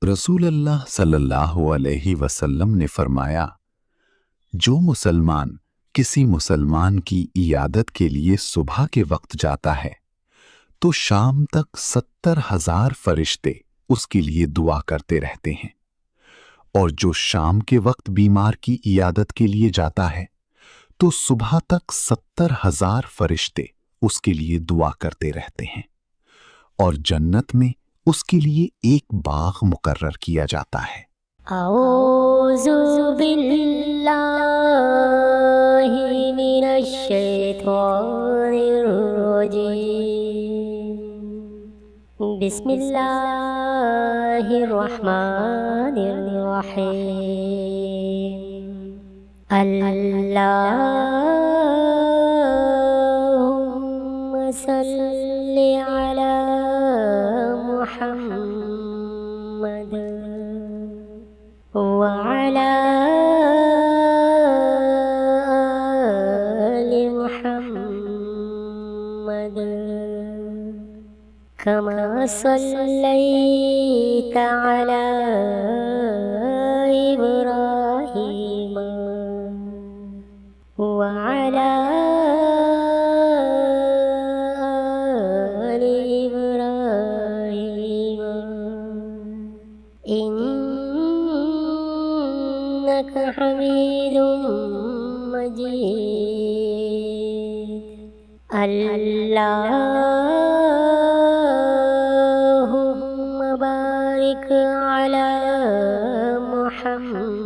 رسول اللہ صلی اللہ علیہ وسلم نے فرمایا، جو مسلمان کسی مسلمان کی عیادت کے لیے صبح کے وقت جاتا ہے تو شام تک 70,000 فرشتے اس کے لیے دعا کرتے رہتے ہیں، اور جو شام کے وقت بیمار کی عیادت کے لیے جاتا ہے تو صبح تک 70,000 فرشتے اس کے لیے دعا کرتے رہتے ہیں، اور جنت میں اس کے لیے ایک باغ مقرر کیا جاتا ہے۔ اعوذ باللہ من الشیطان الرجیم، بسم اللہ الرحمن الرحیم۔ اللہم صلی علی محمد وعلى آل محمد كما صليت على إبراهيم وعلى آل إبراهيم إنك حميد مجيد۔ اللهم بارك على محمد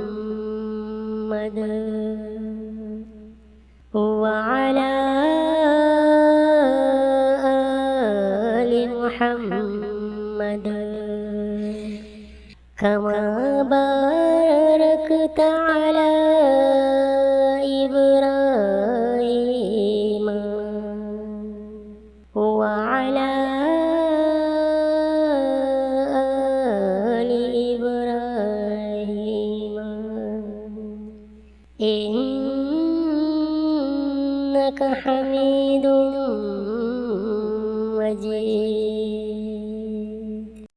وعلى آل محمد كما باركت على إبراهيم وعلى آل إبراهيم إنك حميد مجيد۔